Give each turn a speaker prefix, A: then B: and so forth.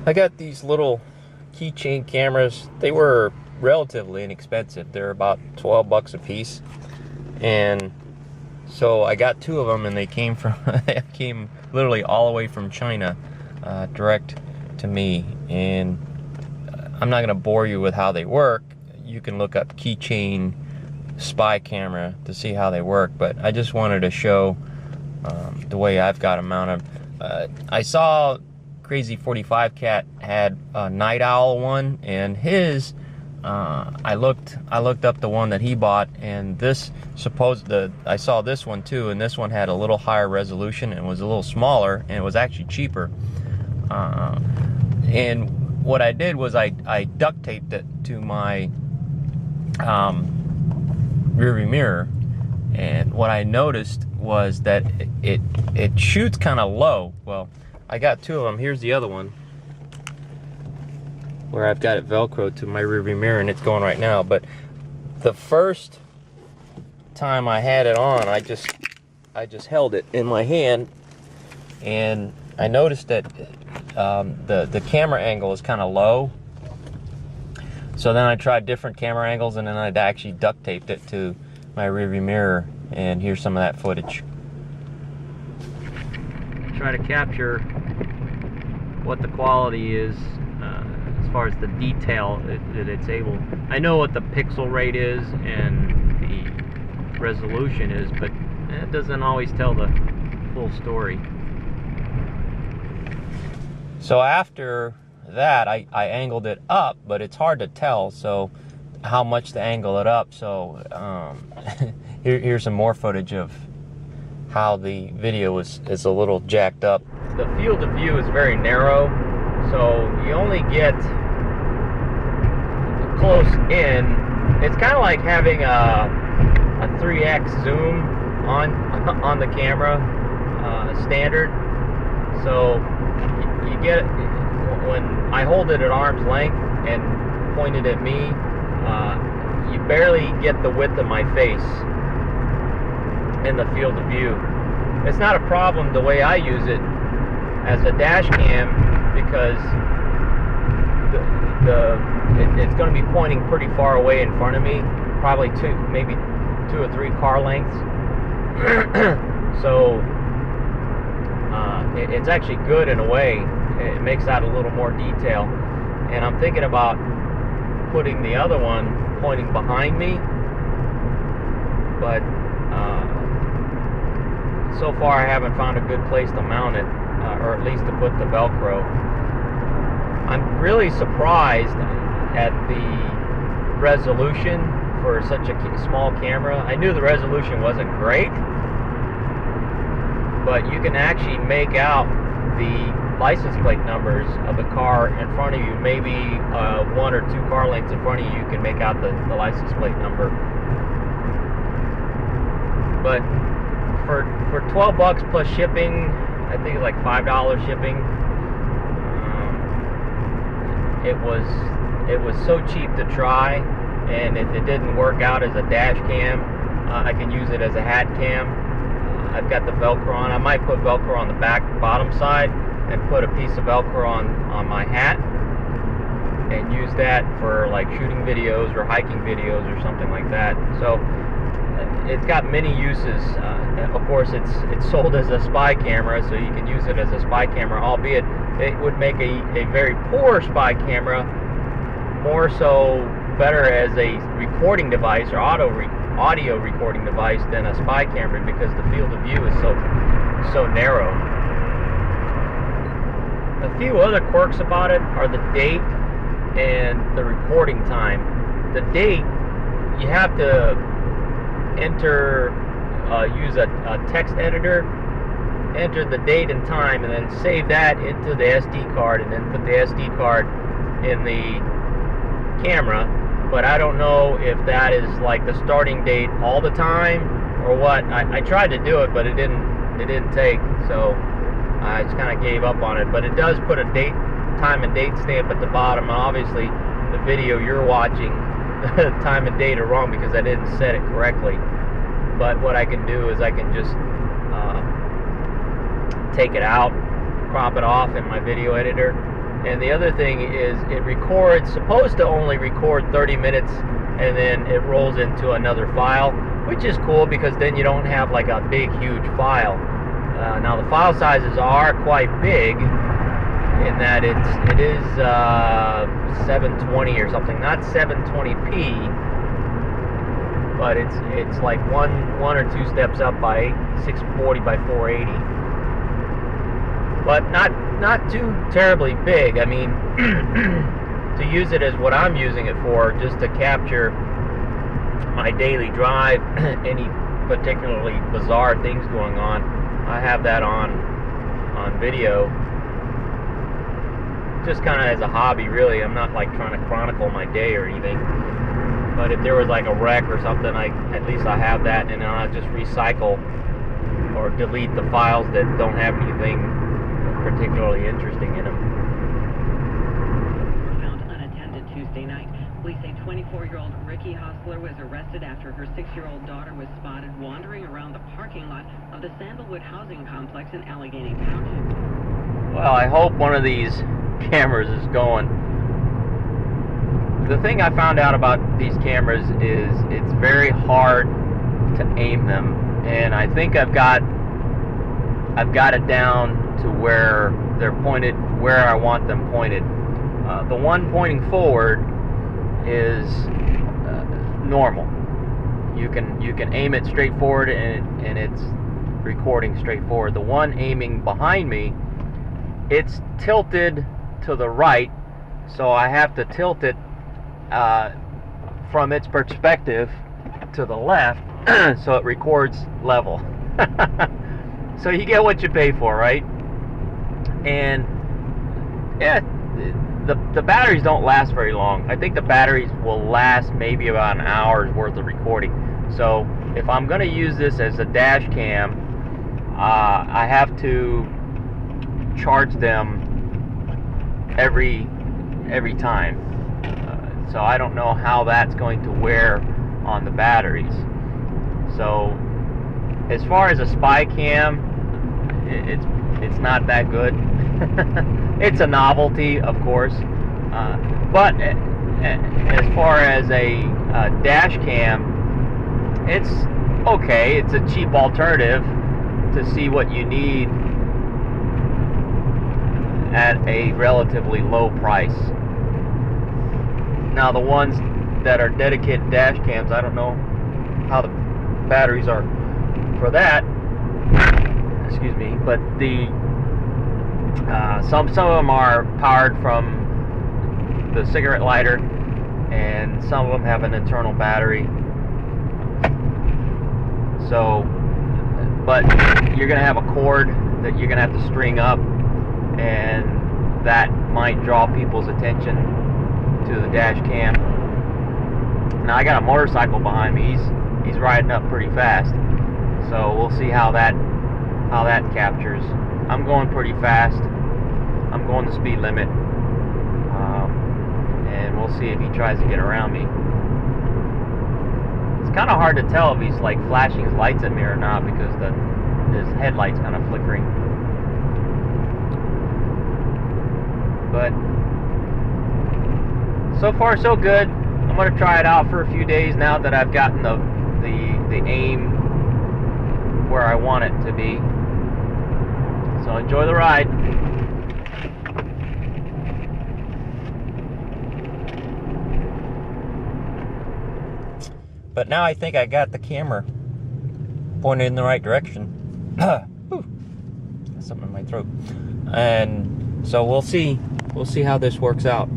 A: I got these little keychain cameras. They were relatively inexpensive. They're about 12 bucks a piece. And so I got two of them, and they came from they came literally all the way from China, direct to me. And I'm not going to bore you with how they work. You can look up Keychain spy camera to see how they work, but I just wanted to show the way I've got them mounted. I saw Crazy 45 Cat had a Night Owl one, and his I looked up the one that he bought, and this I saw this one too, and this one had a little higher resolution and was a little smaller, and it was actually cheaper. And what I did was I duct taped it to my rearview mirror, and what I noticed was that it shoots kind of low. Well, I got two of them. Here's the other one where I've got it velcroed to my rearview mirror, and it's going right now. But the first time I had it on, I just held it in my hand, and I noticed that the camera angle is kind of low. So then I tried different camera angles, and then I actually duct taped it to my rearview mirror, and here's some of that footage. Try to capture what the quality is as far as the detail that it's able. I know what the pixel rate is and the resolution is, but it doesn't always tell the full story. So after that, I angled it up, but it's hard to tell so how much to angle it up. So here's some more footage of how the video is a little jacked up. The field of view is very narrow, so you only get close in. It's kind of like having a 3x zoom on the camera, standard. So you get, when I hold it at arm's length and pointed at me, you barely get the width of my face in the field of view. It's not a problem the way I use it as a dash cam, because it's going to be pointing pretty far away in front of me, probably maybe 2 or 3 car lengths. So it's actually good in a way. It makes out a little more detail, and I'm thinking about putting the other one pointing behind me, but so far I haven't found a good place to mount it, or at least to put the Velcro. I'm really surprised at the resolution for such a small camera. I knew the resolution wasn't great, but you can actually make out the license plate numbers of the car in front of you. Maybe 1 or 2 car lengths in front of you, you can make out the license plate number. But for 12 bucks plus shipping, I think it's like $5 shipping. It was so cheap to try, and if it didn't work out as a dash cam, I can use it as a hat cam. I've got the Velcro on. I might put Velcro on the bottom side, and put a piece of Velcro on my hat, and use that for like shooting videos or hiking videos or something like that. So it's got many uses. Of course, it's sold as a spy camera, so you can use it as a spy camera, albeit it would make a very poor spy camera more so better as a recording device or audio recording device than a spy camera, because the field of view is so narrow. A few other quirks about it are the date and the recording time. The date, you have to use a text editor, enter the date and time, and then save that into the SD card, and then put the SD card in the camera. But I don't know if that is like the starting date all the time or what. I tried to do it, but it didn't take, so I just kind of gave up on it. But it does put a time and date stamp at the bottom, and obviously the video you're watching, the time and date are wrong because I didn't set it correctly. But what I can do is I can just take it out, crop it off in my video editor, And the other thing is it records, supposed to only record 30 minutes, and then it rolls into another file, which is cool because then you don't have like a big, huge file. Now the file sizes are quite big in that it is 720 or something, not 720p, but it's like one or two steps up by 640 by 480. But not too terribly big. I mean, to use it as what I'm using it for, just to capture my daily drive, any particularly bizarre things going on, I have that on video, just kind of as a hobby, really. I'm not like trying to chronicle my day or anything. But if there was like a wreck or something, at least I have that, and then I'll just recycle or delete the files that don't have anything particularly interesting in them.
B: Found unattended Tuesday night. Police say 24-year-old Ricky Hostler was arrested after her 6-year-old daughter was spotted wandering around the parking lot of the Sandalwood housing complex in Allegheny Township.
A: Well, I hope one of these cameras is going. The thing I found out about these cameras is it's very hard to aim them, and I think I've got it down to where they're pointed where I want them pointed. The one pointing forward is normal. You can aim it straight forward and it's recording straight forward. The one aiming behind me, it's tilted to the right, so I have to tilt it from its perspective to the left so it records level. So you get what you pay for, right? And yeah, the batteries don't last very long. I think the batteries will last maybe about an hour's worth of recording. So if I'm going to use this as a dash cam, I have to charge them every time. So I don't know how that's going to wear on the batteries. So as far as a spy cam, it's not that good. It's a novelty, of course, but as far as a dash cam, it's okay. It's a cheap alternative to see what you need at a relatively low price. Now the ones that are dedicated dash cams, I don't know how the batteries are for that, excuse me, but the some of them are powered from the cigarette lighter, and some of them have an internal battery. So, but you're gonna have a cord that you're gonna have to string up, and that might draw people's attention to the dash cam. Now I got a motorcycle behind me. He's riding up pretty fast, so we'll see how that captures. I'm going pretty fast. I'm going the speed limit, and we'll see if he tries to get around me. It's kind of hard to tell if he's like flashing his lights at me or not, because his headlight's kind of flickering. But so far so good. I'm going to try it out for a few days now that I've gotten the aim where I want it to be. So enjoy the ride. But now I think I got the camera pointed in the right direction. Ooh, something in my throat. And so we'll see how this works out.